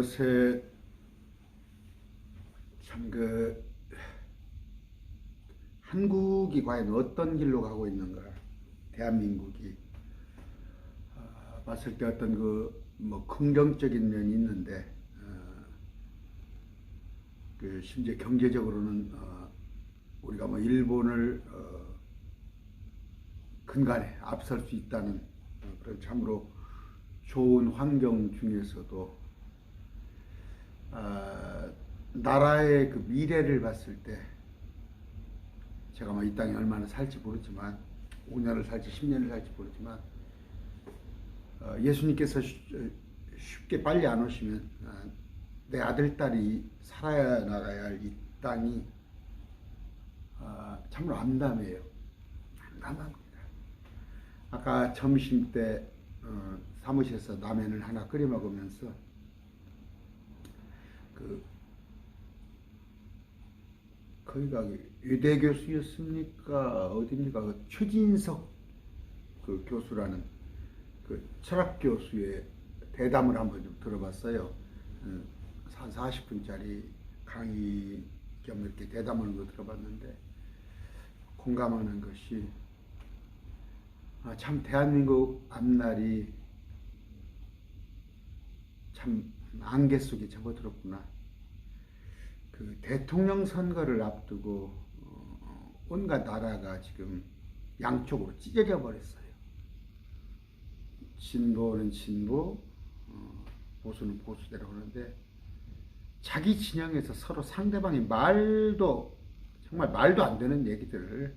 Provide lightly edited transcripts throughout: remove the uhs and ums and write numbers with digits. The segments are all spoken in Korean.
요새 참 한국이 과연 어떤 길로 가고 있는가, 대한민국이 봤을 때 어떤 뭐 긍정적인 면이 있는데 심지어 경제적으로는 우리가 뭐 일본을 근간에 앞설 수 있다는 그런 참으로 좋은 환경 중에서도 나라의 그 미래를 봤을 때 제가 뭐 이 땅에 얼마나 살지 모르지만 5년을 살지 10년을 살지 모르지만 예수님께서 쉽게 빨리 안 오시면 내 아들 딸이 살아야 나가야 할 이 땅이 참으로 암담해요. 암담합니다. 아까 점심 때 사무실에서 라면을 하나 끓여 먹으면서 거기가 의대 교수였습니까? 어디입니까? 최진석 교수라는 철학 교수의 대담을 한번 좀 들어봤어요. 한 40분짜리 강의 겸 이렇게 대담하는 거 들어봤는데 공감하는 것이 참 대한민국 앞날이 참 안개 속에 접어들었구나. 대통령 선거를 앞두고 온갖 나라가 지금 양쪽으로 찢어져 버렸어요. 진보는 진보, 보수는 보수대로 하는데 자기 진영에서 서로 상대방이 정말 말도 안 되는 얘기들을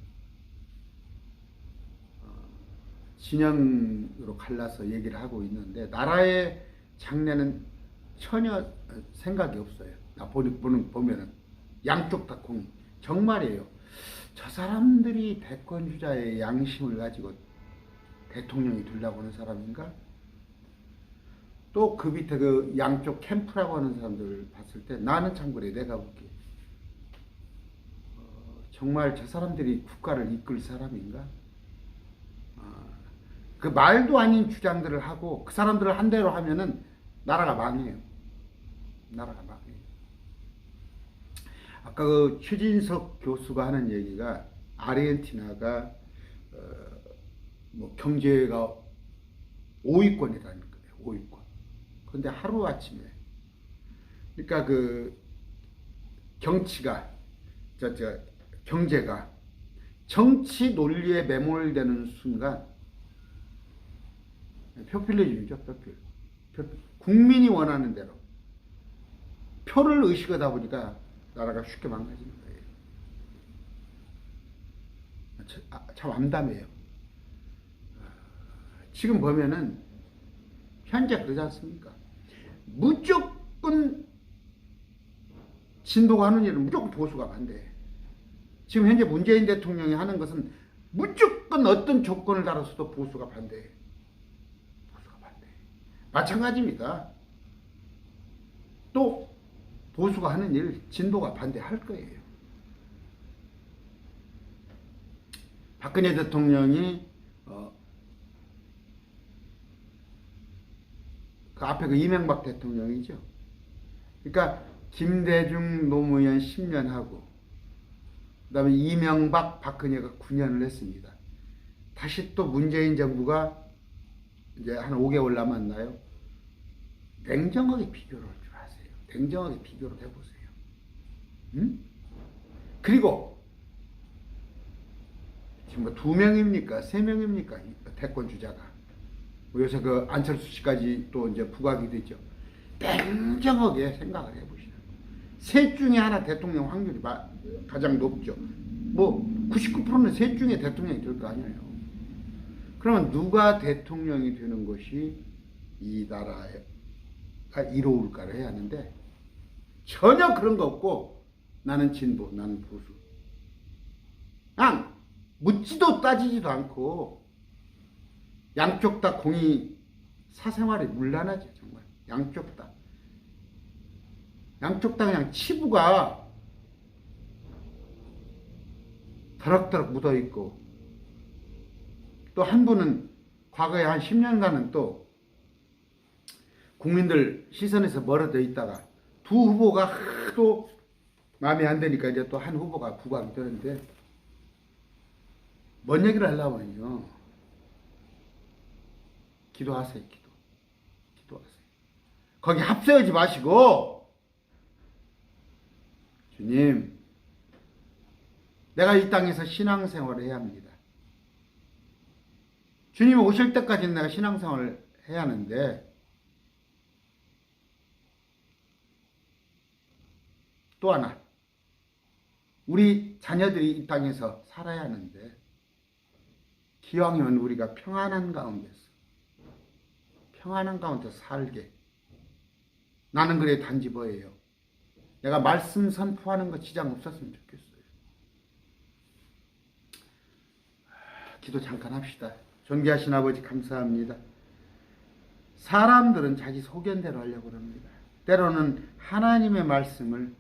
진영으로 갈라서 얘기를 하고 있는데 나라의 장래는 전혀 생각이 없어요. 보면은 양쪽 다 공이 정말이에요. 저 사람들이 대권주자의 양심을 가지고 대통령이 되려고 하는 사람인가? 또 그 밑에 양쪽 캠프라고 하는 사람들 봤을 때 나는 참 그래. 내가 볼게 정말 저 사람들이 국가를 이끌 사람인가? 그 말도 아닌 주장들을 하고 그 사람들을 한 대로 하면은 나라가 망해요. 나라가 망해요. 아까 최진석 교수가 하는 얘기가 아르헨티나가 뭐 경제가 5위권이라는 거예요. 5위권. 그런데 하루 아침에 그러니까 경제가 정치 논리에 매몰되는 순간 표퓰리즘이죠. 국민이 원하는 대로 표를 의식하다 보니까 나라가 쉽게 망가지는 거예요. 참 암담해요. 지금 보면은 현재 그러지 않습니까? 무조건 진보가 하는 일은 무조건 보수가 반대해. 지금 현재 문재인 대통령이 하는 것은 무조건 어떤 조건을 달아서도 보수가 반대해. 보수가 반대해. 마찬가지입니다. 또 보수가 하는 일 진보가 반대할 거예요. 박근혜 대통령이 그 앞에 이명박 대통령이죠. 그러니까 김대중 노무현 10년 하고 그다음에 이명박 박근혜가 9년을 했습니다. 다시 또 문재인 정부가 이제 한 5개월 남았나요? 냉정하게 비교를 할 줄 아세요. 냉정하게 비교를 해보세요. 그리고 지금 뭐 2명입니까? 3명입니까? 대권 주자가. 요새 안철수 씨까지 또 이제 부각이 되죠. 냉정하게 생각을 해보시라. 셋 중에 하나 대통령 확률이 가장 높죠. 뭐 99%는 셋 중에 대통령이 될 거 아니에요. 그러면 누가 대통령이 되는 것이 이 나라가 이로울까를 해야 하는데 전혀 그런 거 없고 나는 진보, 나는 보수. 그냥 묻지도 따지지도 않고 양쪽 다 공이 사생활이 문란하죠. 정말 양쪽 다 그냥 치부가 더럭더럭 묻어있고 또 한 분은 과거에 한 10년간은 또 국민들 시선에서 멀어져 있다가 두 후보가 하도 마음에 안 드니까 이제 또 한 후보가 부각이 되는데, 뭔 얘기를 하려면요, 기도하세요. 기도하세요. 거기 합세하지 마시고, 주님, 내가 이 땅에서 신앙생활을 해야 합니다. 주님 오실 때까지는 내가 신앙생활을 해야 하는데, 또 하나, 우리 자녀들이 이 땅에서 살아야 하는데, 기왕이면 우리가 평안한 가운데서 살게. 나는 그래 단지 뭐예요? 내가 말씀 선포하는 거 지장 없었으면 좋겠어요. 기도 잠깐 합시다. 존귀하신 아버지 감사합니다. 사람들은 자기 소견대로 하려고 합니다. 때로는 하나님의 말씀을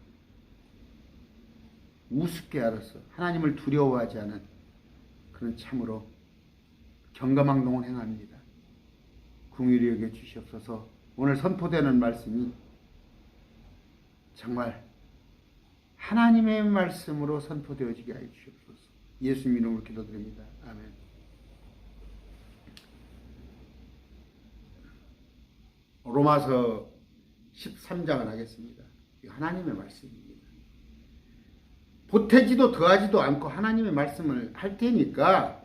우습게 알아서 하나님을 두려워하지 않은 그런 참으로 경거망동을 행합니다. 긍휼히 여겨 주시옵소서. 오늘 선포되는 말씀이 정말 하나님의 말씀으로 선포되어지게 하여 주시옵소서. 예수님 이름으로 기도드립니다. 아멘. 로마서 13장을 하겠습니다. 하나님의 말씀입니다. 보태지도 더하지도 않고 하나님의 말씀을 할 테니까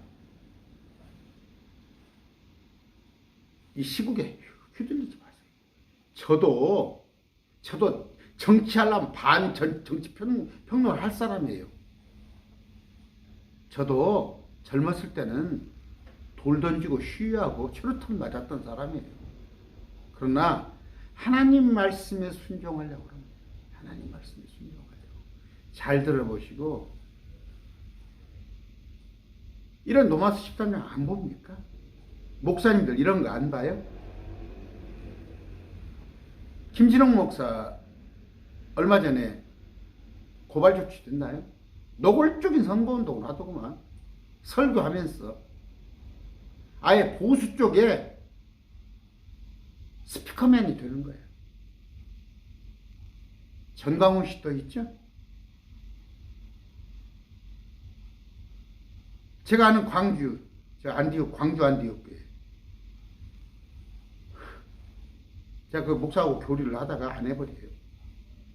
이 시국에 휘둘리지 마세요. 저도 정치하려면 정치 평론을 할 사람이에요. 저도 젊었을 때는 돌 던지고 시위하고 최루탄 맞았던 사람이에요. 그러나 하나님 말씀에 순종하려고 합니다. 하나님 말씀에 순종하려고. 잘 들어보시고, 이런 로마서 13장 안 봅니까? 목사님들 이런 거 안 봐요? 김진홍 목사 얼마 전에 고발 조치됐나요? 노골적인 선거운동을 하더구만. 설교하면서 아예 보수 쪽에 스피커맨이 되는 거예요. 전광훈 씨도 있죠? 제가 아는 광주 안디옥교회. 제가 그 목사하고 교류를 하다가 안 해버려요.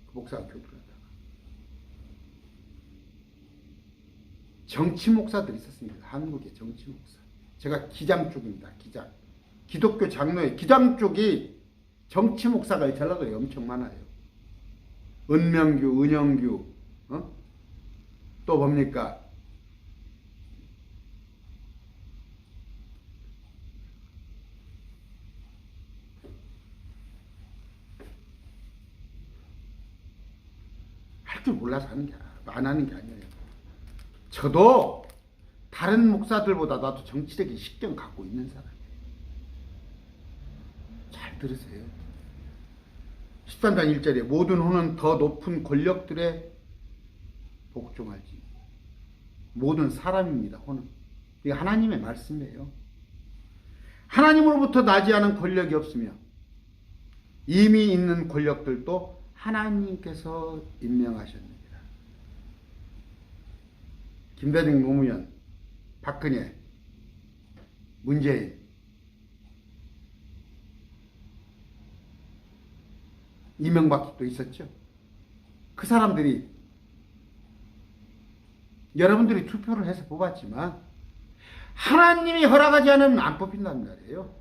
그 목사하고 교류를 하다가. 정치 목사들이 있었습니다. 한국의 정치 목사. 제가 기장 쪽입니다. 기장. 기독교 장로의 기장 쪽이 정치 목사가 전라도에 엄청 많아요. 은명규, 은영규, 또 뭡니까? 할 줄 몰라서 하는 게 안 하는 게 아니에요. 저도 다른 목사들보다 나도 정치적인 식견 갖고 있는 사람이에요. 잘 들으세요. 13장 1절에 모든 호는 더 높은 권력들의 복종하지. 모든 사람입니다. 호는. 이게 하나님의 말씀이에요. 하나님으로부터 나지 않은 권력이 없으며 이미 있는 권력들도 하나님께서 임명하셨습니다. 김대중 노무현, 박근혜, 문재인, 이명박도 있었죠. 그 사람들이 여러분들이 투표를 해서 뽑았지만 하나님이 허락하지 않으면 안 뽑힌다는 말이에요.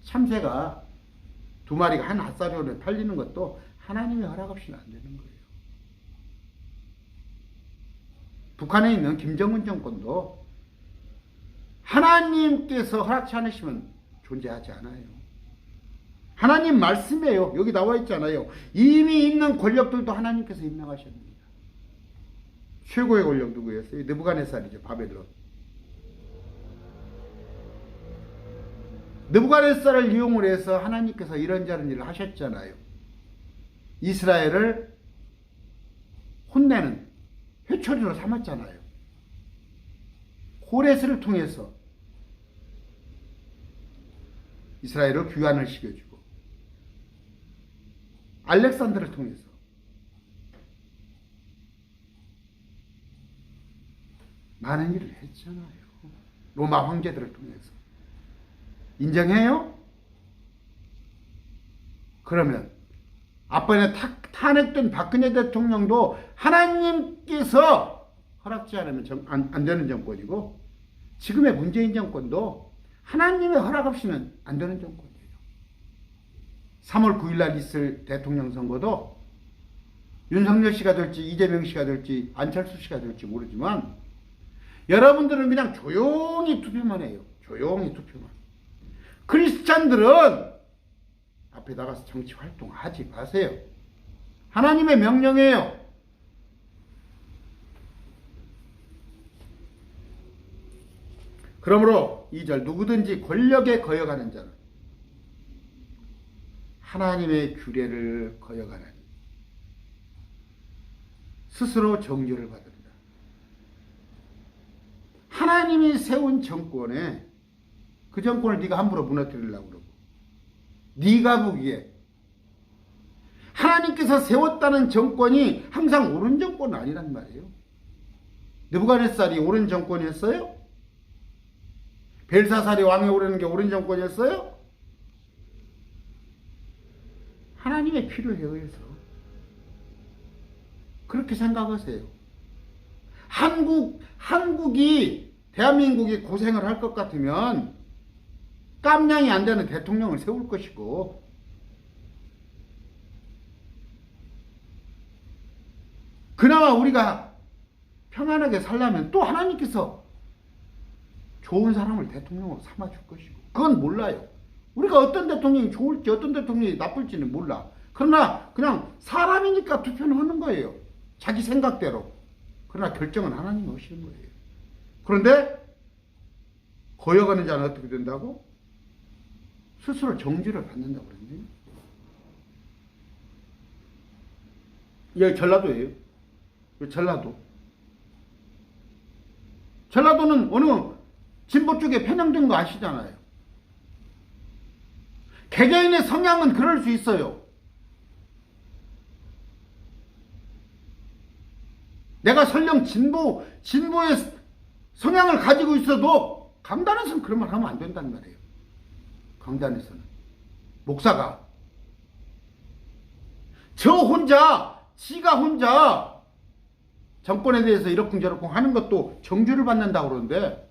참새가 두 마리가 한 핫사료를 팔리는 것도 하나님의 허락 없이는 안 되는 거예요. 북한에 있는 김정은 정권도 하나님께서 허락치 않으시면 존재하지 않아요. 하나님 말씀이에요. 여기 나와 있잖아요. 이미 있는 권력들도 하나님께서 임명하셨습니다. 최고의 권력 누구였어요? 느부갓네살이죠. 바벨론. 느부갓네살을 이용을 해서 하나님께서 이런저런 일을 하셨잖아요. 이스라엘을 혼내는 회초리로 삼았잖아요. 호레스를 통해서 이스라엘을 귀환을 시켜주고 알렉산더를 통해서 많은 일을 했잖아요. 로마 황제들을 통해서. 인정해요? 그러면 앞번에 탄핵된 박근혜 대통령도 하나님께서 허락지 않으면 안 되는 정권이고, 지금의 문재인 정권도 하나님의 허락 없이는 안 되는 정권이에요. 3월 9일 날 있을 대통령 선거도 윤석열 씨가 될지 이재명 씨가 될지 안철수 씨가 될지 모르지만 여러분들은 그냥 조용히 투표만 해요. 조용히 투표만. 크리스찬들은 앞에 나가서 정치 활동하지 마세요. 하나님의 명령이에요. 그러므로 2절 누구든지 권력에 거여가는 자는 하나님의 규례를 거여가나니 스스로 정죄를 받으리라. 하나님이 세운 정권에 그 정권을 네가 함부로 무너뜨리려고 그러고, 네가 보기에 하나님께서 세웠다는 정권이 항상 옳은 정권은 아니란 말이에요. 느부갓네살이 옳은 정권이었어요? 벨사살이 왕에 오르는 게 옳은 정권이었어요? 하나님의 필요에 의해서 그렇게 생각하세요. 대한민국이 고생을 할 것 같으면 깜냥이 안 되는 대통령을 세울 것이고, 그나마 우리가 평안하게 살려면 또 하나님께서 좋은 사람을 대통령으로 삼아줄 것이고, 그건 몰라요. 우리가 어떤 대통령이 좋을지 어떤 대통령이 나쁠지는 몰라. 그러나 그냥 사람이니까 투표는 하는 거예요. 자기 생각대로. 그러나 결정은 하나님이 하시는 거예요. 그런데 거여가는 자는 어떻게 된다고? 스스로 정죄를 받는다고 그랬네요. 여기 전라도예요. 전라도는 어느 진보 쪽에 편향된 거 아시잖아요. 개개인의 성향은 그럴 수 있어요. 내가 설령 진보의 성향을 가지고 있어도 강단에서는 그런 말 하면 안 된다는 말이에요. 강단에서는. 목사가. 지가 혼자 정권에 대해서 이러쿵저러쿵 하는 것도 정죄를 받는다고 그러는데,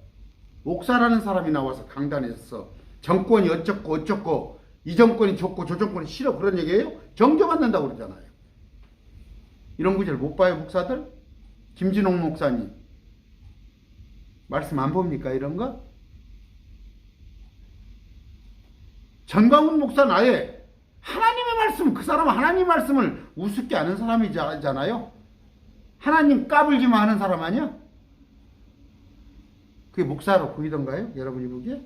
목사라는 사람이 나와서 강단에서 정권이 어쩌고 이 정권이 좋고 저 정권이 싫어 그런 얘기예요? 정죄받는다고 그러잖아요. 이런 구절 못 봐요, 목사들? 김진홍 목사님 말씀 안 봅니까, 이런 거? 전광훈 목사는 아예 하나님의 말씀, 그 사람은 하나님 말씀을 우습게 아는 사람이잖아요. 하나님 까불기만 하는 사람 아니야? 그게 목사로 보이던가요? 여러분이 보기에?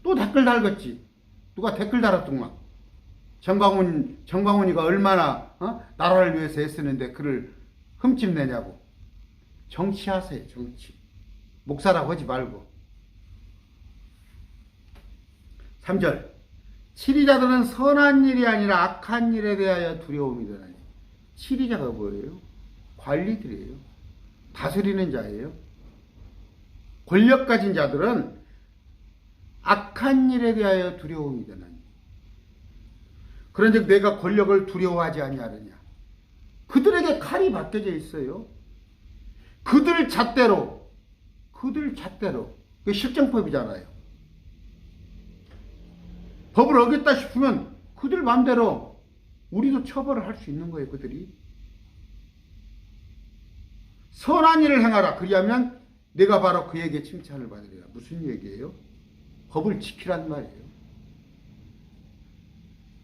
또 댓글 달겠지. 누가 댓글 달았더만. 정광훈이가 얼마나 나라를 위해서 애쓰는데 그를 흠집내냐고. 정치하세요, 정치. 목사라고 하지 말고. 3절. 치리자들은 선한 일이 아니라 악한 일에 대하여 두려움이 드나니. 치리자가 뭐예요? 관리들이에요. 다스리는 자예요. 권력 가진 자들은 악한 일에 대하여 두려움이 드나니. 그런즉 내가 권력을 두려워하지 아니하느냐. 그들에게 칼이 맡겨져 있어요. 그들 잣대로. 그게 실정법이잖아요. 법을 어겼다 싶으면 그들 마음대로 우리도 처벌을 할 수 있는 거예요, 그들이. 선한 일을 행하라. 그리하면 내가 바로 그에게 칭찬을 받으리라. 무슨 얘기예요? 법을 지키란 말이에요.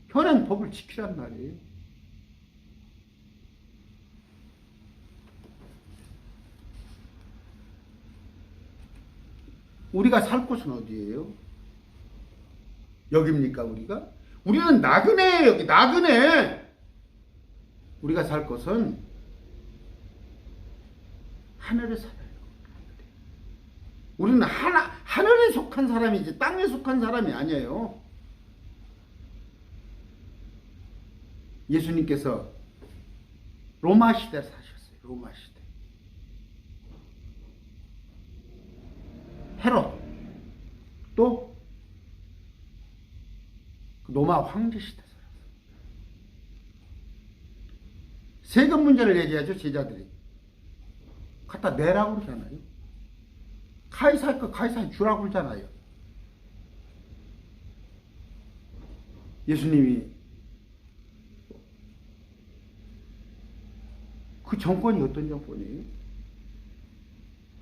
현행 법을 지키란 말이에요. 우리가 살 곳은 어디예요? 여기입니까, 우리가? 우리는 나그네예요, 여기 나그네. 우리가 살 곳은 하늘에 살아요. 우리는 하늘에 속한 사람이지 땅에 속한 사람이 아니에요. 예수님께서 로마 시대에 사셨어요. 로마 시대. 헤롯 또 로마 황제 시대 살았어요. 세금 문제를 얘기하죠. 제자들이 갖다 내라고 그러잖아요. 카이사르 거 카이사르 주라고 그러잖아요. 예수님이 그 정권이 어떤 정권이에요?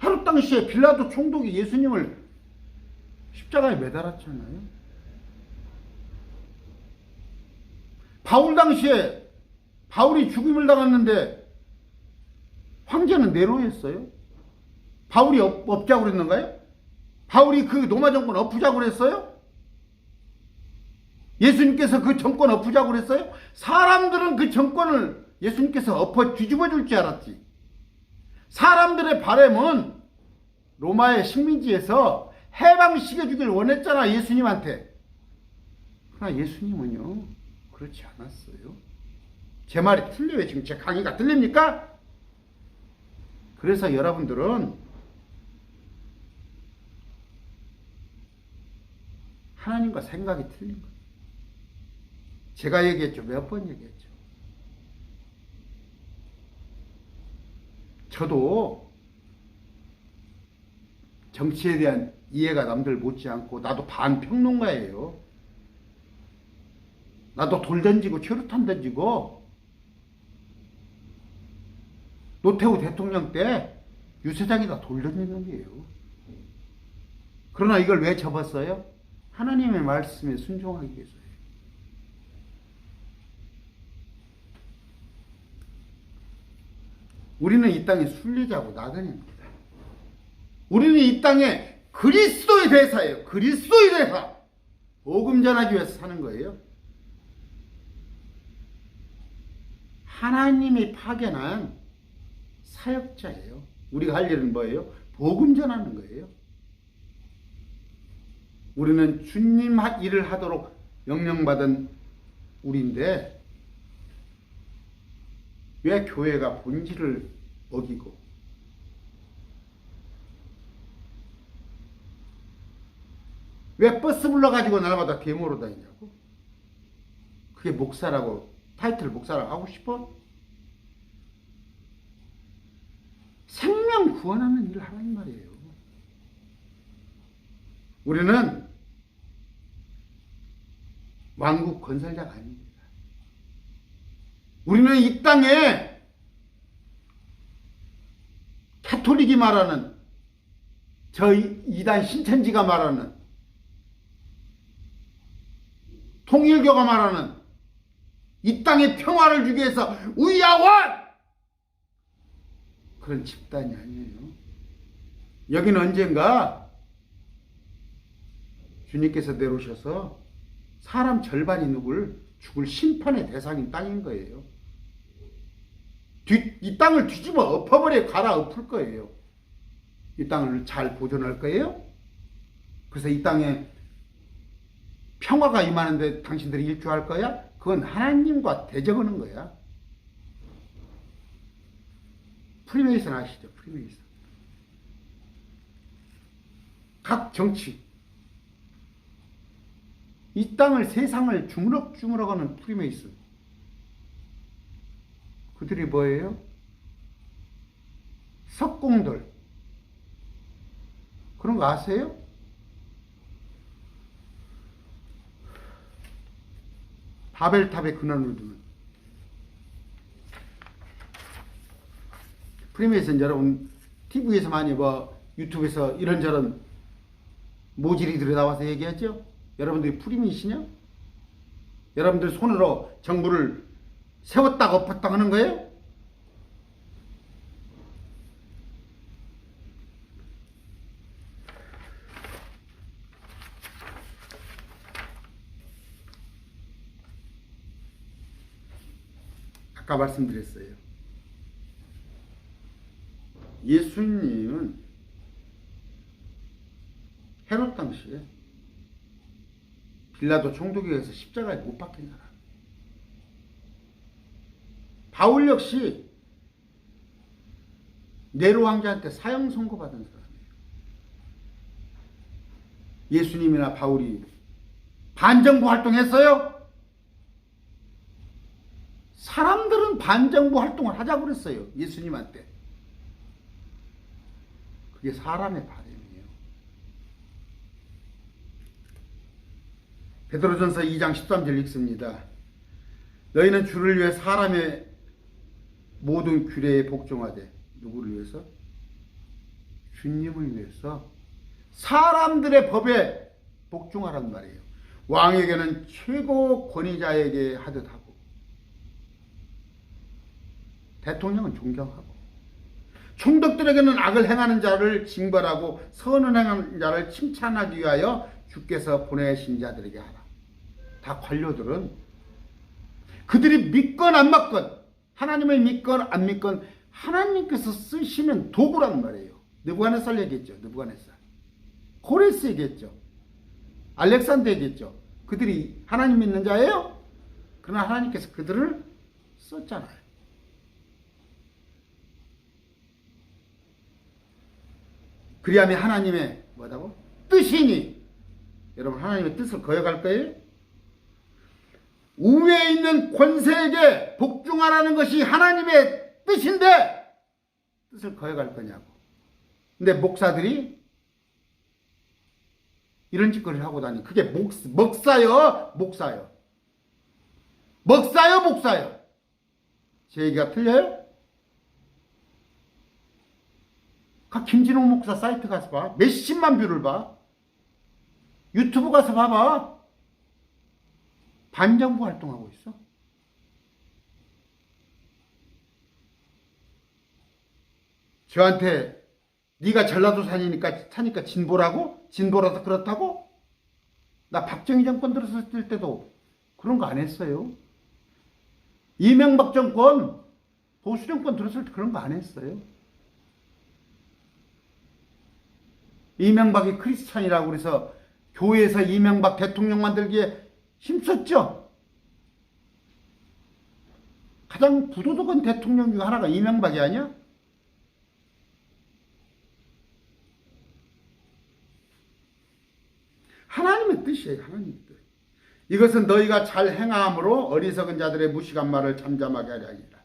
헤롯 당시에 빌라도 총독이 예수님을 십자가에 매달았잖아요. 바울 당시에 바울이 죽임을 당했는데 황제는 네로였어요. 바울이 엎자고 그랬는가요? 바울이 그 로마 정권 엎으자고 그랬어요? 예수님께서 그 정권 엎으자고 그랬어요? 사람들은 그 정권을 예수님께서 엎어 뒤집어 줄 줄 알았지. 사람들의 바람은 로마의 식민지에서 해방시켜 주길 원했잖아, 예수님한테. 그러나 예수님은요, 그렇지 않았어요. 제 말이 틀려요. 지금 제 강의가 틀립니까? 그래서 여러분들은 하나님과 생각이 틀린 거예요. 제가 얘기했죠. 몇 번 얘기했죠. 저도 정치에 대한 이해가 남들 못지않고 나도 반평론가예요. 나도 돌 던지고 최루탄 던지고 노태우 대통령 때 유세장에다 돌 던지는 거예요. 그러나 이걸 왜 접었어요? 하나님의 말씀에 순종하기 위해서예요. 우리는 이 땅의 순례자고 나그네입니다. 우리는 이 땅에 그리스도의 대사예요. 그리스도의 대사. 복음 전하기 위해서 사는 거예요. 하나님이 파견한 사역자예요. 우리가 할 일은 뭐예요? 복음 전하는 거예요. 우리는 주님 일을 하도록 명령받은 우리인데 왜 교회가 본질을 어기고 왜 버스 불러가지고 날마다 데모로 다니냐고? 그게 목사라고 타이틀 목사라고 하고 싶어? 생명 구원하는 일을 하란 말이에요. 우리는 왕국 건설자가 아닙니다. 우리는 이 땅에 가톨릭이 말하는 저 이단 신천지가 말하는 통일교가 말하는 이 땅에 평화를 주기 위해서 우야원 그런 집단이 아니에요. 여기는 언젠가 주님께서 내려오셔서 사람 절반이 죽을 심판의 대상인 땅인 거예요. 이 땅을 뒤집어 엎어버려 갈아엎을 거예요. 이 땅을 잘 보존할 거예요. 그래서 이 땅에 평화가 임하는데 당신들이 일조할 거야? 그건 하나님과 대적하는 거야. 프리메이슨 아시죠? 프리메이슨. 각 정치. 이 땅을 세상을 주무럭주무럭하는 프리메이슨. 그들이 뭐예요? 석공들. 그런 거 아세요? 바벨탑의 근원을 두는 프리메이슨. 여러분 TV에서 많이 유튜브에서 이런저런 모질이들이 나와서 얘기하죠. 여러분들이 프리메이슨이냐? 여러분들 손으로 정부를 세웠다 엎었다 하는 거예요? 아까 말씀드렸어요. 예수님은 헤롯 당시에 빌라도 총독에 의해서 십자가에 못 박힌 사람. 바울 역시 네로 황제한테 사형 선고받은 사람이에요. 예수님이나 바울이 반정부 활동했어요? 사람들은 반정부 활동을 하자고 그랬어요. 예수님한테. 그게 사람의 바램이에요. 베드로전서 2장 13절 읽습니다. 너희는 주를 위해 사람의 모든 규례에 복종하되. 누구를 위해서? 주님을 위해서. 사람들의 법에 복종하란 말이에요. 왕에게는 최고 권위자에게 하듯 하고, 대통령은 존경하고, 총독들에게는 악을 행하는 자를 징벌하고 선을 행하는 자를 칭찬하기 위하여 주께서 보내신 자들에게 하라. 다 관료들은 그들이 믿건 안 믿건, 하나님을 믿건 안 믿건 하나님께서 쓰시는 도구란 말이에요. 느부갓네살 얘기했죠. 느부갓네살. 고레스 얘기했죠. 알렉산더 얘기했죠. 그들이 하나님 믿는 자예요? 그러나 하나님께서 그들을 썼잖아요. 그리하면 하나님의 뭐라고? 뜻이니. 여러분 하나님의 뜻을 거역할 거예요? 우위에 있는 권세에게 복종하라는 것이 하나님의 뜻인데 뜻을 거역할 거냐고. 근데 목사들이 이런 짓거리를 하고 다니. 그게 먹사요? 목사요. 먹사요? 목사요? 제 얘기가 틀려요? 김진홍 목사 사이트 가서 봐. 몇십만 뷰를 봐. 유튜브 가서 봐봐. 반정부 활동하고 있어. 저한테 네가 전라도 사니까 진보라고? 진보라서 그렇다고? 나 박정희 정권 들었을 때도 그런 거 안 했어요. 이명박 정권, 보수 정권 들었을 때 그런 거 안 했어요. 이명박이 크리스찬이라고 그래서 교회에서 이명박 대통령 만들기에 힘썼죠. 가장 부도덕한 대통령 중 하나가 이명박이 아니야? 하나님의 뜻이에요. 하나님의 뜻. 이것은 너희가 잘 행함으로 어리석은 자들의 무식한 말을 잠잠하게 하려 하니라.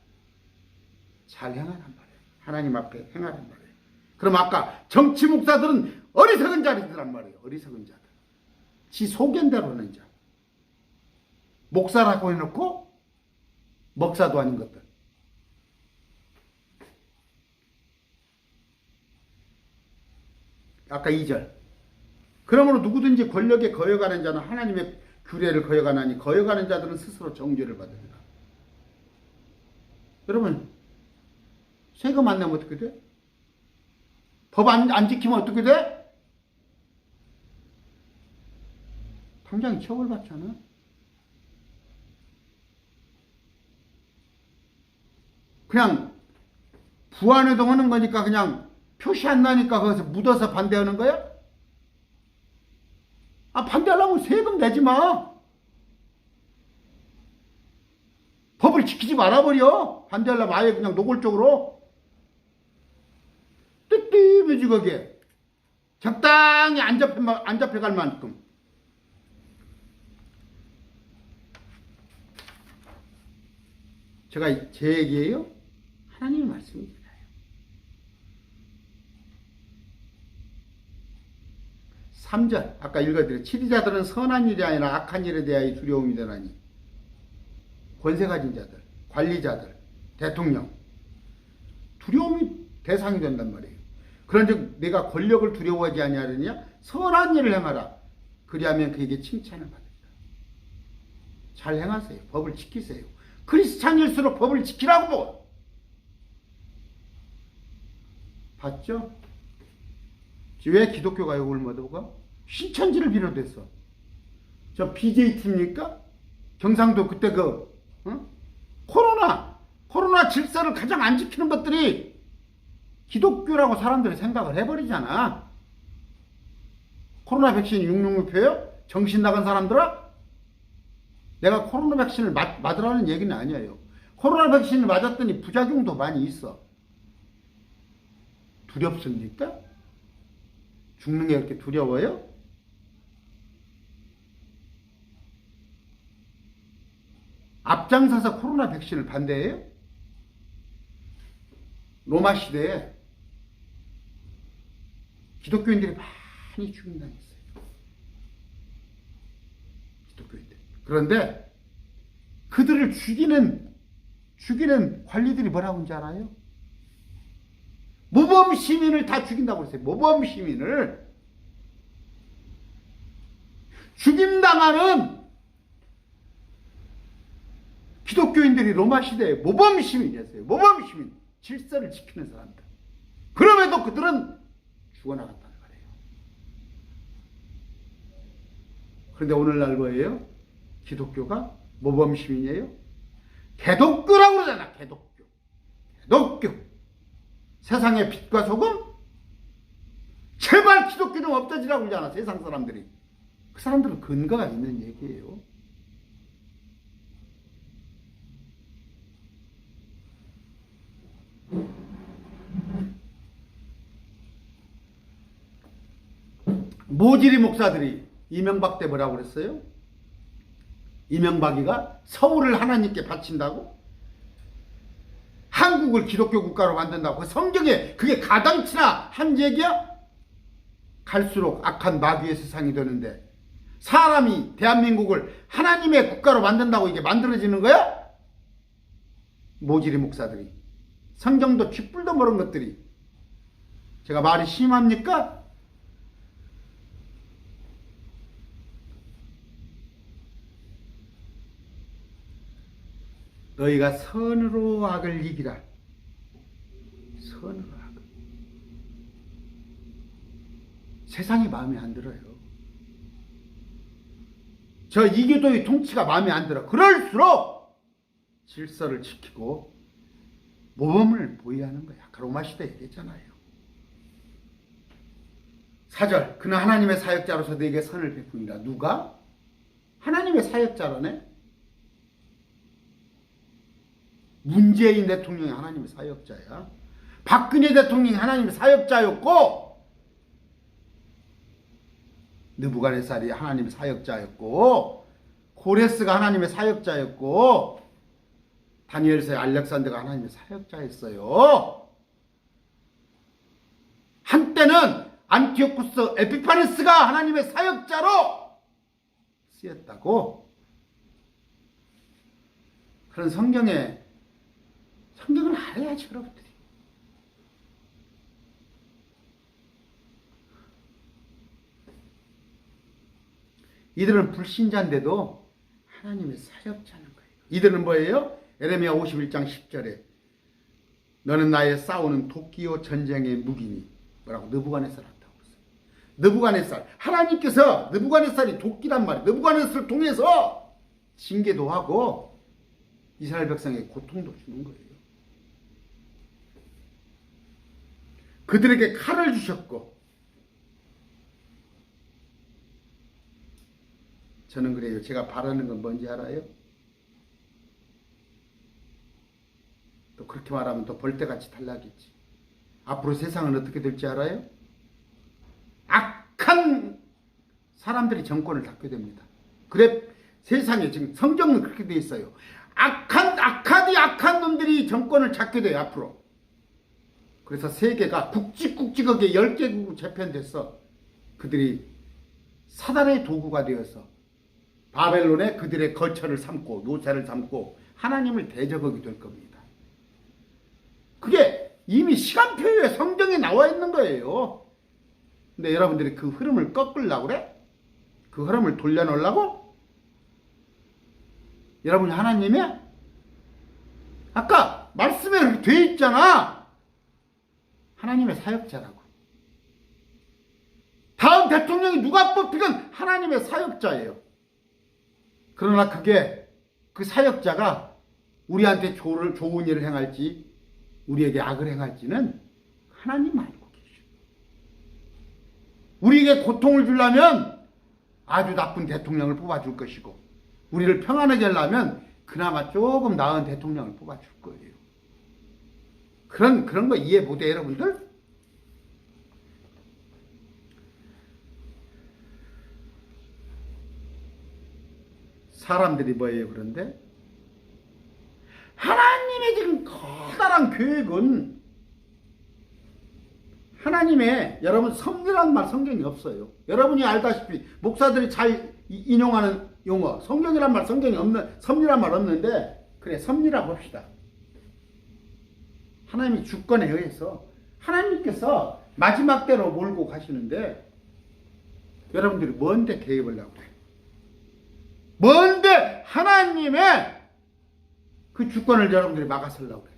잘 행하란 말이에요. 하나님 앞에 행하란 말이에요. 그럼 아까 정치 목사들은 어리석은 자들이란 말이에요. 어리석은 자들. 지 소견 대로 하는 자. 목사라고 해놓고 목사도 아닌 것들. 아까 2절. 그러므로 누구든지 권력에 거역하는 자는 하나님의 규례를 거역하나니 거역하는 자들은 스스로 정죄를 받으리라. 여러분 세금 안 내면 어떻게 돼? 법 안 지키면 어떻게 돼? 당장 처벌받잖아. 그냥 부안회동 하는 거니까 그냥 표시 안 나니까 거기서 묻어서 반대하는 거야? 반대하려면 세금 내지 마. 법을 지키지 말아버려. 반대하려면 아예 그냥 노골적으로. 뜨뜻해지 거기에. 적당히 안 잡혀갈 만큼. 제가 제 얘기예요? 하나님의 말씀입니다. 3절 아까 읽어드린 치리자들은 선한 일이 아니라 악한 일에 대하여 두려움이 되나니. 권세 가진 자들, 관리자들, 대통령 두려움이 대상이 된단 말이에요. 그런즉 내가 권력을 두려워하지 아니하느냐? 선한 일을 행하라. 그리하면 그에게 칭찬을 받으리라. 잘 행하세요. 법을 지키세요. 크리스찬일수록 법을 지키라고. 봤죠? 왜 기독교가 욕을 먹어가? 신천지를 비롯해서. 저 BJ팀입니까? 경상도 그때 코로나 질서를 가장 안 지키는 것들이 기독교라고 사람들이 생각을 해버리잖아. 코로나 백신 666표요? 정신 나간 사람들아? 내가 코로나 백신을 맞으라는 얘기는 아니에요. 코로나 백신을 맞았더니 부작용도 많이 있어. 두렵습니까? 죽는 게 그렇게 두려워요? 앞장서서 코로나 백신을 반대해요? 로마 시대에 기독교인들이 많이 죽임당했어요. 기독교인들. 그런데 그들을 죽이는 관리들이 뭐라고 하는지 알아요? 모범 시민을 다 죽인다고 그랬어요. 모범 시민을. 죽임당하는 기독교인들이 로마 시대에 모범 시민이었어요. 모범 시민. 질서를 지키는 사람들. 그럼에도 그들은 죽어나갔다는 거예요. 그런데 오늘날 뭐예요? 기독교가 모범 시민이에요? 개독교라고 그러잖아. 개독교. 개독교. 세상의 빛과 소금? 제발 기독교 좀 없어지라고 그러잖아. 세상 사람들이. 그 사람들은 근거가 있는 얘기예요. 모지리 목사들이 이명박 때 뭐라고 그랬어요? 이명박이가 서울을 하나님께 바친다고? 한국을 기독교 국가로 만든다고? 성경에 그게 가당치나 한 얘기야? 갈수록 악한 마귀의 세상이 되는데 사람이 대한민국을 하나님의 국가로 만든다고 이게 만들어지는 거야? 모지리 목사들이. 성경도 쥐뿔도 모르는 것들이. 제가 말이 심합니까? 너희가 선으로 악을 이기라. 선으로 악을. 세상이 마음에 안 들어요. 저 이교도의 통치가 마음에 안 들어. 그럴수록 질서를 지키고 모범을 보이하는 거야. 로마 시대에 얘기했잖아요. 4절. 그는 하나님의 사역자로서 너에게 선을 베푸니라. 누가? 하나님의 사역자라네. 문재인 대통령이 하나님의 사역자야. 박근혜 대통령이 하나님의 사역자였고, 느부갓네살이 하나님의 사역자였고, 고레스가 하나님의 사역자였고, 다니엘서의 알렉산더가 하나님의 사역자였어요. 한때는 안티오쿠스 에피파네스가 하나님의 사역자로 쓰였다고. 그런 성경을 알아야지, 여러분들이. 이들은 불신자인데도 하나님의 사역자는 거예요. 이들은 뭐예요? 에레미야 51장 10절에 너는 나의 싸우는 도끼요 전쟁의 무기니. 뭐라고? 느부갓네살 한다고 했어요. 느부갓네살. 하나님께서 느부갓네살이 도끼란 말이에요. 느부갓네살을 통해서 징계도 하고 이스라엘 백성에게 고통도 주는 거예요. 그들에게 칼을 주셨고, 저는 그래요. 제가 바라는 건 뭔지 알아요? 또 그렇게 말하면 또 벌떼같이 탈락이지. 앞으로 세상은 어떻게 될지 알아요? 악한 사람들이 정권을 잡게 됩니다. 그래, 세상에 지금 성경은 그렇게 돼 있어요. 악한 놈들이 정권을 잡게 돼요, 앞으로. 그래서 세계가 굵직굵직하게 10개국으로 재편됐어. 그들이 사단의 도구가 되어서 바벨론에 그들의 거처를 삼고 요새를 삼고 하나님을 대적하게 될 겁니다. 그게 이미 시간표에 성경에 나와 있는 거예요. 근데 여러분들이 그 흐름을 꺾으려고 그래? 그 흐름을 돌려놓으려고? 여러분이 하나님이야? 아까 말씀에 돼 있잖아. 하나님의 사역자라고. 다음 대통령이 누가 뽑히건 하나님의 사역자예요. 그러나 그 사역자가 우리한테 좋은 일을 행할지 우리에게 악을 행할지는 하나님 알고 계셔. 우리에게 고통을 주려면 아주 나쁜 대통령을 뽑아줄 것이고, 우리를 평안하게 하려면 그나마 조금 나은 대통령을 뽑아줄 거예요. 그런 거 이해 못해요, 여러분들? 사람들이 뭐예요, 그런데? 하나님의 지금 커다란 계획은, 하나님의, 여러분, 섭리란 말 성경이 없어요. 여러분이 알다시피 목사들이 잘 인용하는 용어, 성경이란 말 성경이 없는, 섭리란 말 없는데, 그래, 섭리라고 합시다. 하나님의 주권에 의해서 하나님께서 마지막 때로 몰고 가시는데, 여러분들이 뭔데 개입을 하고 그래? 뭔데 하나님의 그 주권을 여러분들이 막아서려고 그래?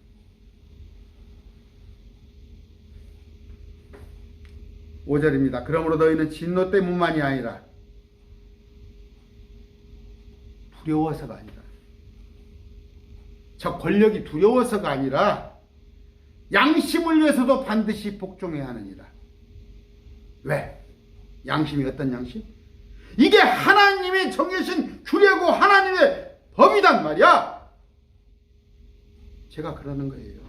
5절입니다. 그러므로 너희는 진노 때문만이 아니라, 두려워서가 아니라, 저 권력이 두려워서가 아니라 양심을 위해서도 반드시 복종해야 하느니라. 왜? 양심이 어떤 양심? 이게 하나님이 정해신 규례고 하나님의 법이단 말이야. 제가 그러는 거예요.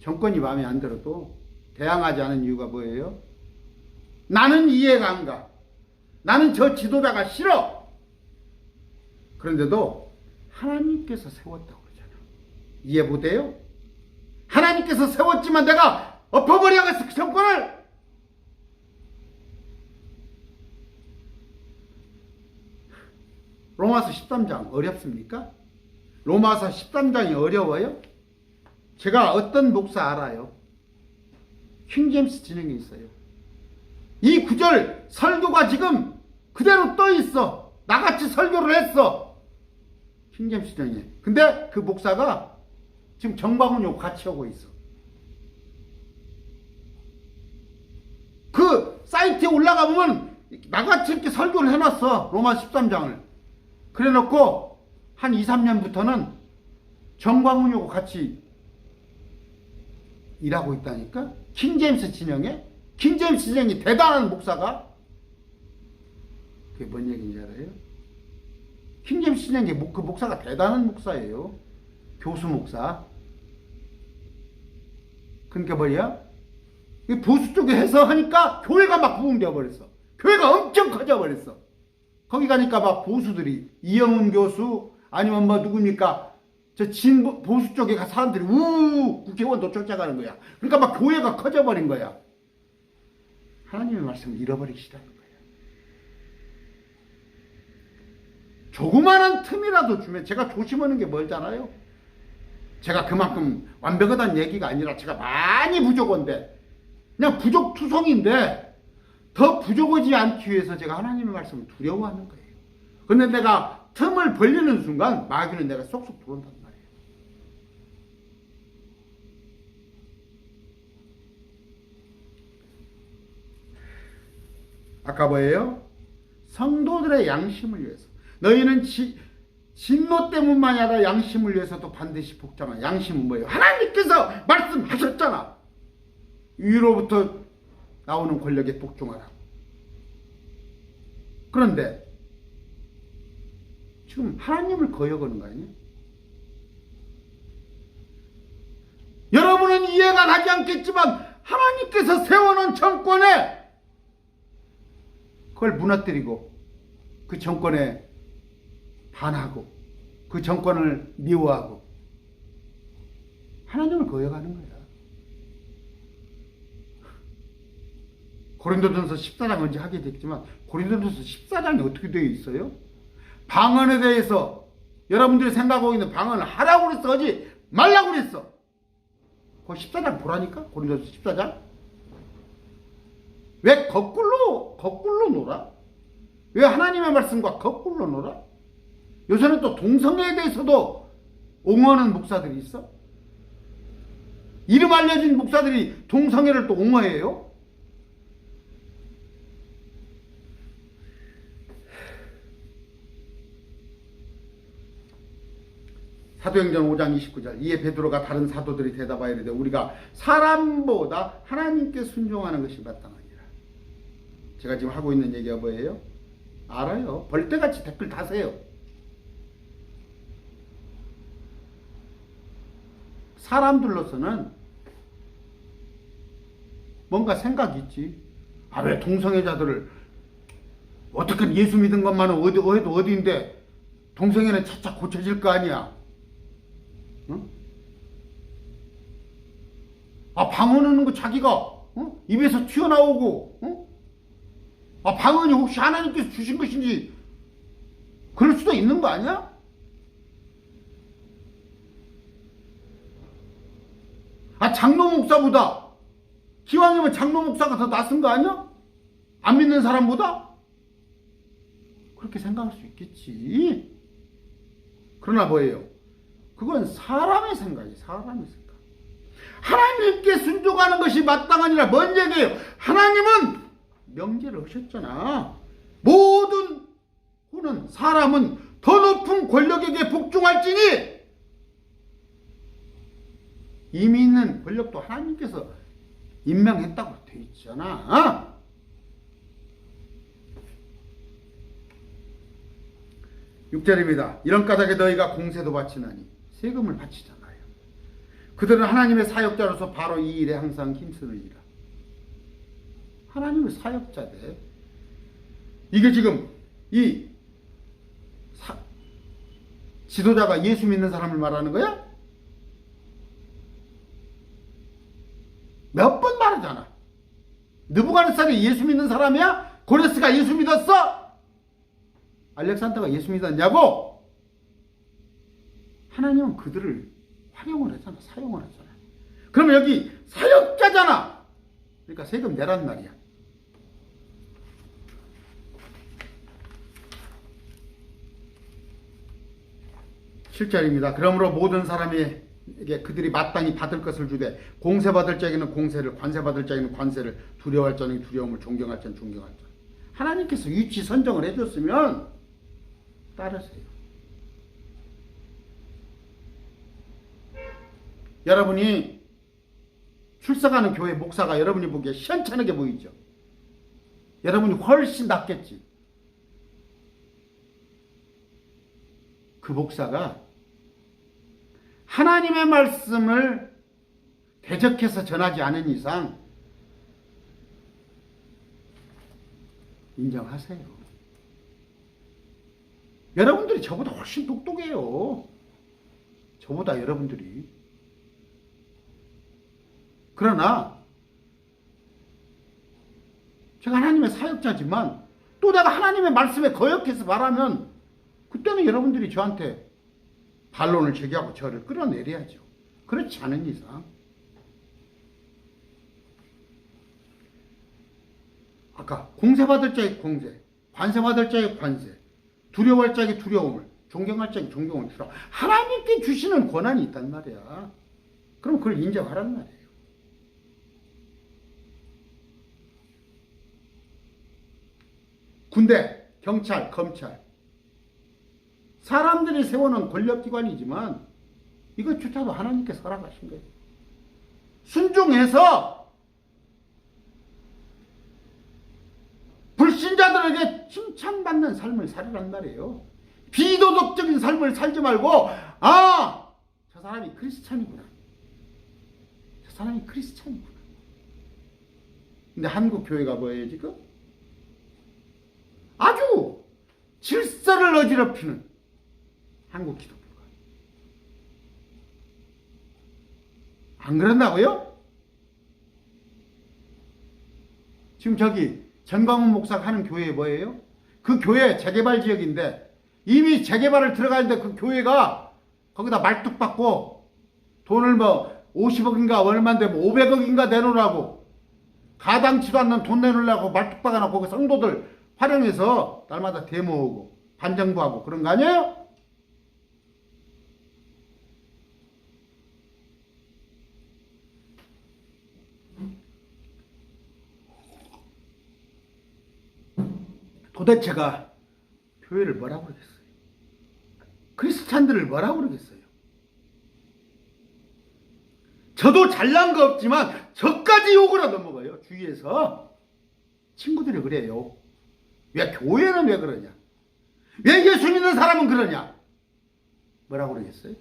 정권이 마음에 안 들어도 대항하지 않은 이유가 뭐예요? 나는 이해가 안 가. 나는 저 지도자가 싫어. 그런데도 하나님께서 세웠다고 그러잖아. 이해 못해요? 하나님께서 세웠지만 내가 엎어버려야겠어, 그 정권을. 로마서 13장 어렵습니까? 로마서 13장이 어려워요? 제가 어떤 목사 알아요? 킹제임스 진영에 있어요. 이 구절 설교가 지금 그대로 떠 있어. 나같이 설교를 했어. 킹제임스 진영에. 근데 그 목사가 지금 정광훈 욕 같이 하고 있어. 그 사이트에 올라가 보면 나같이 이렇게 설교를 해놨어. 로마 13장을. 그래 놓고 한 2, 3년부터는 정광훈 욕 같이 일하고 있다니까? 킹제임스 진영에? 킹제임스 진영이 대단한 목사가? 그게 뭔 얘기인지 알아요? 킹제임스 진영의 그 목사가 대단한 목사예요. 교수 목사. 그러니까 뭐야? 보수 쪽에 해서 하니까 교회가 막 부흥되어 버렸어. 교회가 엄청 커져 버렸어. 거기 가니까 막 보수들이, 이영훈 교수, 아니면 뭐 누굽니까? 저 보수 쪽에 가 사람들이 국회의원도 쫓아가는 거야. 그러니까 막 교회가 커져버린 거야. 하나님의 말씀을 잃어버리시다는 거야. 조그마한 틈이라도 주면, 제가 조심하는 게 뭘잖아요? 제가 그만큼 완벽하다는 얘기가 아니라 제가 많이 부족한데, 그냥 부족투성인데 더 부족하지 않기 위해서 제가 하나님의 말씀을 두려워하는 거예요. 근데 내가 틈을 벌리는 순간 마귀는 내가 쏙쏙 들어온단 말이에요. 아까 뭐예요? 성도들의 양심을 위해서. 너희는 진노 때문만이 아니라 양심을 위해서도 반드시 복종하라. 양심은 뭐예요? 하나님께서 말씀하셨잖아. 위로부터 나오는 권력에 복종하라. 그런데 지금 하나님을 거역하는 거 아니에요? 여러분은 이해가 가지 않겠지만 하나님께서 세워놓은 정권에 그걸 무너뜨리고 그 정권에 반하고 그 정권을 미워하고 하나님을 거역하는 거야. 고린도전서 14장 언제 하게 됐지만 고린도전서 14장이 어떻게 되어 있어요? 방언에 대해서 여러분들이 생각하고 있는 방언을 하라고 그랬어, 하지 말라고 그랬어. 그 14장 보라니까, 고린도전서 14장. 왜 거꾸로 놀아? 왜 하나님의 말씀과 거꾸로 놀아? 요새는 또 동성애에 대해서도 옹호하는 목사들이 있어? 이름 알려진 목사들이 동성애를 또 옹호해요? 사도행전 5장 29절. 이에 베드로가 다른 사도들이 대답하여 이르되 우리가 사람보다 하나님께 순종하는 것이 마땅하니라. 제가 지금 하고 있는 얘기가 뭐예요? 알아요. 벌떼같이 댓글 다세요. 사람들로서는 뭔가 생각이 있지. 아, 왜 동성애자들을 어떻게 예수 믿은 것만은 어디인데 동성애는 차차 고쳐질 거 아니야. 응? 아, 방언하는 거 자기가 입에서 튀어나오고, 아, 방언이 혹시 하나님께서 주신 것인지 그럴 수도 있는 거 아니야? 아, 장로 목사보다 기왕이면 장로 목사가 더 낫은 거 아니야? 안 믿는 사람보다? 그렇게 생각할 수 있겠지. 그러나 뭐예요? 그건 사람의 생각이에요. 사람의 생각. 하나님께 순종하는 것이 마땅하니라. 뭔 얘기예요? 하나님은 명제를 하셨잖아. 모든 후는 사람은 더 높은 권력에게 복종할지니, 이미 있는 권력도 하나님께서 임명했다고 돼 있잖아. 6절입니다. 이런 까닭에 너희가 공세도 바치나니 세금을 바치잖아요. 그들은 하나님의 사역자로서 바로 이 일에 항상 힘쓰느니라. 하나님의 사역자들. 이게 지금 이 지도자가 예수 믿는 사람을 말하는 거야? 몇 번 말하잖아. 느부갓네살이 예수 믿는 사람이야? 고레스가 예수 믿었어? 알렉산더가 예수 믿었냐고? 하나님은 그들을 활용을 하잖아. 사용을 하잖아. 그러면 여기 사역자잖아. 그러니까 세금 내란 말이야. 실절입니다. 그러므로 모든 사람에게 그들이 마땅히 받을 것을 주되 공세받을 자에게는 공세를, 관세받을 자에게는 관세를, 두려워할 자는 두려움을, 존경할 자는 존경할 자. 하나님께서 위치 선정을 해줬으면 따르세요. 여러분이 출석하는 교회 목사가 여러분이 보기에 시원찮게 보이죠? 여러분이 훨씬 낫겠지. 그 목사가 하나님의 말씀을 대적해서 전하지 않은 이상 인정하세요. 여러분들이 저보다 훨씬 똑똑해요. 저보다 여러분들이. 그러나 제가 하나님의 사역자지만 또 내가 하나님의 말씀에 거역해서 말하면 그때는 여러분들이 저한테 반론을 제기하고 저를 끌어내려야죠. 그렇지 않은 이상. 아까 공세받을 자의 공세, 관세받을 자의 관세, 두려워할 자의 두려움을, 존경할 자의 존경을 주라. 하나님께 주시는 권한이 있단 말이야. 그럼 그걸 인정하란 말이에요. 군대, 경찰, 검찰, 사람들이 세워놓은 권력기관이지만 이것조차도 하나님께서 허락하신 거예요. 순종해서 불신자들에게 칭찬받는 삶을 살으란 말이에요. 비도덕적인 삶을 살지 말고, 아, 저 사람이 크리스찬이구나. 저 사람이 크리스찬이구나. 근데 한국 교회가 뭐예요 지금? 아주 질서를 어지럽히는 한국 기독교가. 안 그런다고요? 지금 저기 전광훈 목사가 하는 교회 뭐예요? 그 교회 재개발 지역인데 이미 재개발을 들어가는데 그 교회가 거기다 말뚝 받고 돈을 뭐 50억인가 얼마인데 뭐 500억인가 내놓으라고, 가당치도 않는 돈 내놓으려고 말뚝 박아놓고 거기 성도들 활용해서 날마다 데모하고 반정부하고 그런 거 아니에요? 도대체가 교회를 뭐라고 그러겠어요? 크리스찬들을 뭐라고 그러겠어요? 저도 잘난 거 없지만 저까지 욕을 얻어먹어요. 주위에서 친구들이 그래요. 왜 교회는 왜 그러냐? 왜 예수 믿는 사람은 그러냐? 뭐라고 그러겠어요?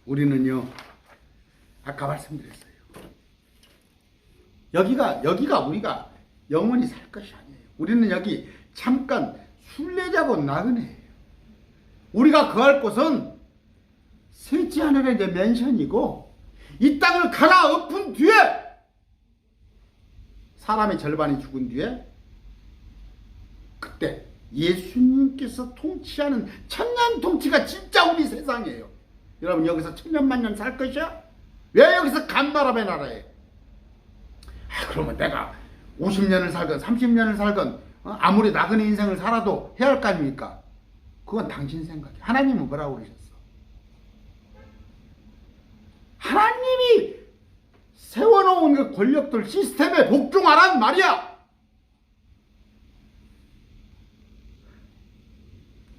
우리는요, 아까 말씀드렸어요. 여기가 우리가 영원히 살 것이 아니에요. 우리는 여기 잠깐 순례자고 나그네예요. 우리가 거할 곳은 셋째 하늘의 이제 맨션이고, 이 땅을 갈아엎은 뒤에, 사람의 절반이 죽은 뒤에, 그때 예수님께서 통치하는 천년 통치가 진짜 우리 세상이에요. 여러분, 여기서 천년만년 살 것이야? 왜 여기서 간나라의 나라에? 그러면 내가 50년을 살건 30년을 살건 아무리 나그네 인생을 살아도 해야 할 거 아닙니까? 그건 당신 생각이야. 하나님은 뭐라고 그러셨어? 하나님이 세워놓은 그 권력들 시스템에 복종하란 말이야.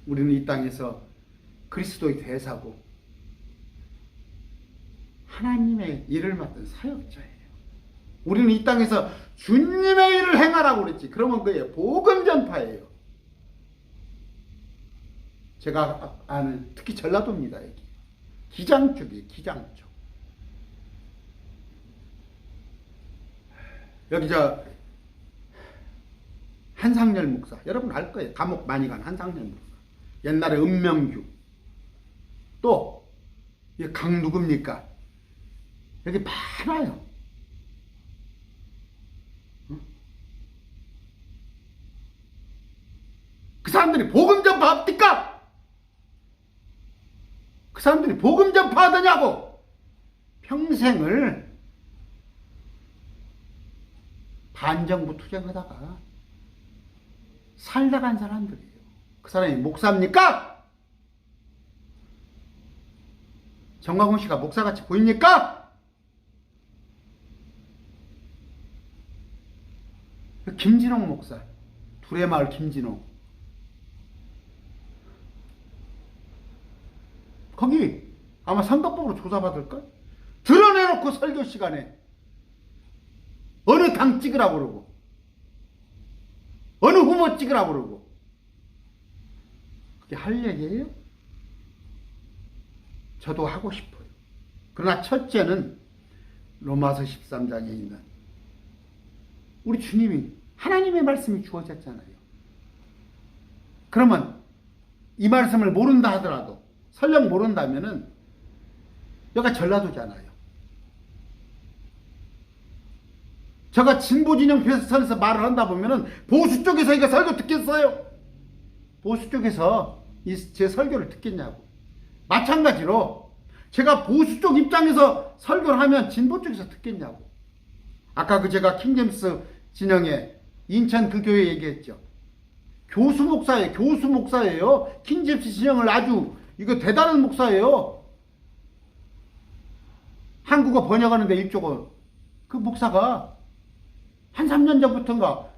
우리는 이 땅에서 그리스도의 대사고 하나님의 일을 맡은 사역자예요. 우리는 이 땅에서 주님의 일을 행하라고 그랬지. 그러면 그게 복음 전파예요. 제가 아는 특히 전라도입니다. 여기 기장 쪽이에요. 기장 쪽. 여기 저 한상열 목사, 여러분 알 거예요. 감옥 많이 간 한상열 목사. 옛날에 은명규. 또 강 누굽니까? 여기 많아요. 그 사람들이 복음 전파합니까? 그 사람들이 복음 전파하더냐고. 평생을 반정부 투쟁하다가 살다 간 사람들이에요. 그 사람이 목사입니까? 정광훈 씨가 목사같이 보입니까? 김진홍 목사, 두레마을 김진홍. 거기 아마 선거법으로 조사받을걸? 드러내놓고 설교 시간에 어느 당 찍으라고 그러고 어느 후보 찍으라고 그러고 그게 할 얘기예요? 저도 하고 싶어요. 그러나 첫째는 로마서 13장에 있는 우리 주님이 하나님의 말씀이 주어졌잖아요. 그러면 이 말씀을 모른다 하더라도 설령 모른다면은 여기가 전라도잖아요. 제가 진보 진영 편에서 말을 한다 보면은 보수 쪽에서 이거 설교 듣겠어요? 보수 쪽에서 제 설교를 듣겠냐고. 마찬가지로 제가 보수 쪽 입장에서 설교를 하면 진보 쪽에서 듣겠냐고. 아까 제가 킹제임스 진영에 인천 그 교회 얘기했죠. 교수 목사예요. 교수 목사예요. 킹제임스 진영을 아주 이거 대단한 목사예요. 한국어 번역하는데 일조가 그 목사가 한 3년 전부터인가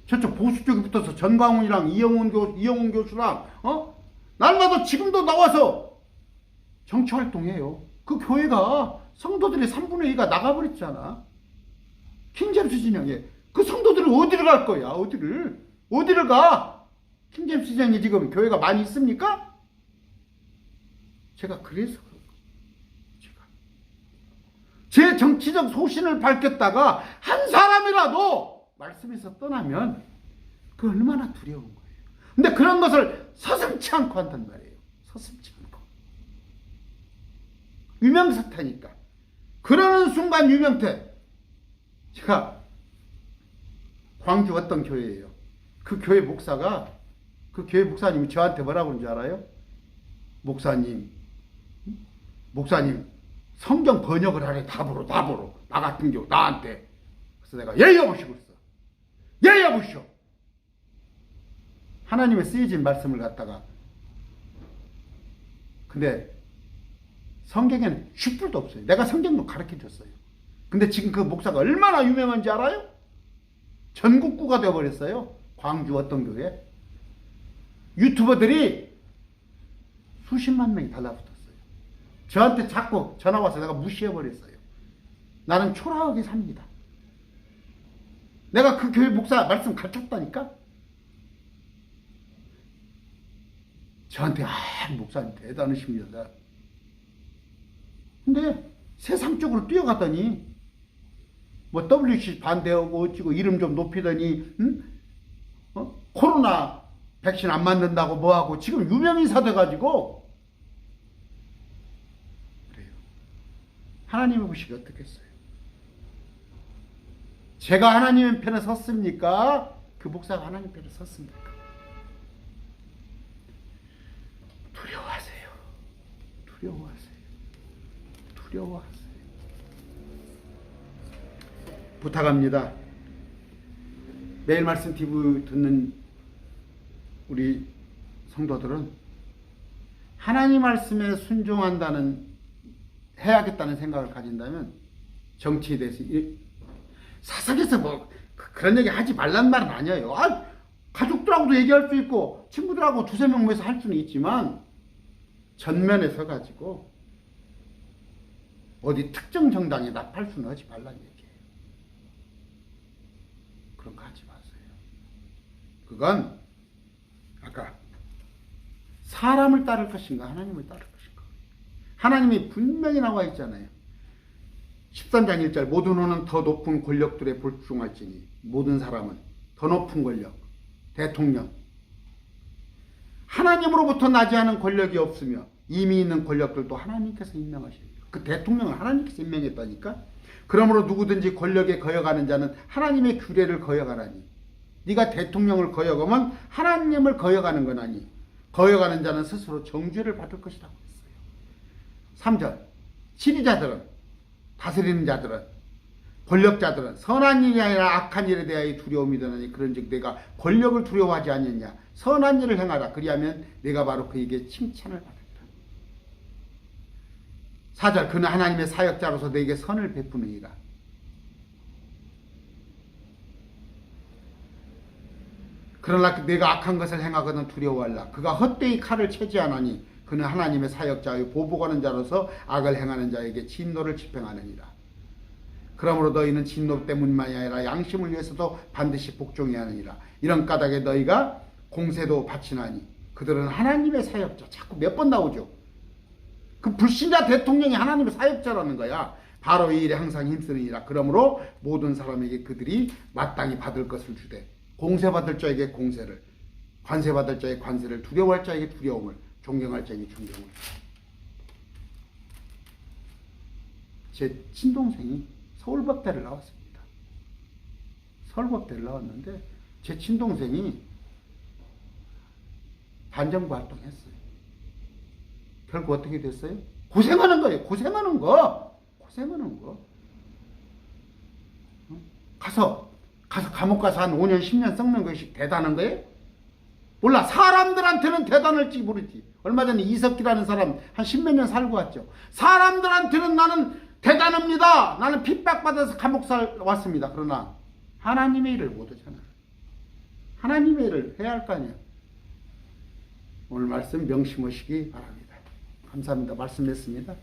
저쪽 보수 쪽에 붙어서 전광훈이랑 이영훈 교수랑 날마다 지금도 나와서 정치활동해요. 그 교회가 성도들의 3분의 2가 나가버렸잖아. 킹제임스 진영에. 그 성도들은 어디를 갈 거야? 어디를 가? 킹제임스 진영에 지금 교회가 많이 있습니까? 제가 그래서 제 정치적 소신을 밝혔다가 한 사람이라도 말씀에서 떠나면 그 얼마나 두려운 거예요. 근데 그런 것을 서슴지 않고 한단 말이에요. 서슴지 않고. 유명사태니까. 그러는 순간 유명태. 제가 광주 어떤 교회예요. 그 교회 목사님이 저한테 뭐라고 그러는 줄 알아요? 목사님 성경 번역을 하래. 답으로 나 같은 경우 나한테. 그래서 내가 여보시고 있어. 여보시오. 하나님의 쓰여진 말씀을 갖다가 근데 성경에는 슈뿔도 없어요. 내가 성경도 가르쳐줬어요. 근데 지금 그 목사가 얼마나 유명한지 알아요? 전국구가 되어버렸어요. 광주 어떤 교회. 유튜버들이 수십만 명이 달라붙었어요. 저한테 자꾸 전화 와서 내가 무시해버렸어요. 나는 초라하게 삽니다. 내가 그 교회 목사 말씀 가르쳤다니까? 저한테 목사님 대단하십니다. 근데 세상 쪽으로 뛰어갔더니 뭐 WC 반대하고 어찌고 이름 좀 높이더니 코로나 백신 안 맞는다고 뭐하고 지금 유명인사 돼가지고 그래요. 하나님의 보시기 어떻겠어요? 제가 하나님의 편에 섰습니까? 그 목사가 하나님 편에 섰습니까? 두려워하세요. 두려워하세요. 두려워하세요. 부탁합니다. 매일 말씀 TV 듣는 우리 성도들은 하나님 말씀에 순종한다는 해야겠다는 생각을 가진다면 정치에 대해서 사석에서 뭐 그런 얘기 하지 말란 말은 아니에요. 가족들하고도 얘기할 수 있고 친구들하고 두세 명 모여서 할 수는 있지만 전면에 서가지고 어디 특정 정당에 납할수는 하지 말란 얘기예요. 그런 거 하지 마세요. 그건 아까 사람을 따를 것인가 하나님을 따를 것인가. 하나님이 분명히 나와 있잖아요. 13장 1절 모든 호는 더 높은 권력들에 불중할지니 모든 사람은 더 높은 권력 대통령 하나님으로부터 나지 않은 권력이 없으며 이미 있는 권력들도 하나님께서 임명하십니다. 그 대통령을 하나님께서 임명했다니까. 그러므로 누구든지 권력에 거여가는 자는 하나님의 규례를 거여가라니. 네가 대통령을 거여가면 하나님을 거여가는 거나니 거여가는 자는 스스로 정죄를 받을 것이라고 했어요. 3절 지리자들은 다스리는 자들은 권력자들은 선한 일이 아니라 악한 일에 대하여 두려움이 드나니 그런즉 내가 권력을 두려워하지 않느냐 선한 일을 행하라 그리하면 내가 바로 그에게 칭찬을 받으리라. 4절 그는 하나님의 사역자로서 너에게 선을 베푸느니라. 그러나 내가 악한 것을 행하거든 두려워하라. 그가 헛되이 칼을 채지하나니 그는 하나님의 사역자의 보복하는 자로서 악을 행하는 자에게 진노를 집행하느니라. 그러므로 너희는 진노 때문만이 아니라 양심을 위해서도 반드시 복종해야 하느니라. 이런 까닭에 너희가 공세도 바치나니 그들은 하나님의 사역자. 자꾸 몇 번 나오죠. 그 불신자 대통령이 하나님의 사역자라는 거야. 바로 이 일에 항상 힘쓰느니라. 그러므로 모든 사람에게 그들이 마땅히 받을 것을 주되 공세받을 자에게 공세를 관세받을 자에게 관세를 두려워할 자에게 두려움을 존경할 자에게 존경을. 제 친동생이 서울법대를 나왔습니다. 서울법대를 나왔는데 제 친동생이 반정부 활동했어요. 결국 어떻게 됐어요? 고생하는 거예요. 고생하는 거. 가서 감옥 가서 한 5년 10년 썩는 것이 대단한 거예요? 몰라. 사람들한테는 대단할지 모르지. 얼마 전에 이석기라는 사람 한 10몇 년 살고 왔죠. 사람들한테는 나는 대단합니다. 나는 핍박받아서 감옥 왔습니다. 그러나 하나님의 일을 못하잖아. 하나님의 일을 해야 할 거 아니에요. 오늘 말씀 명심하시기 바랍니다. 감사합니다. 말씀했습니다.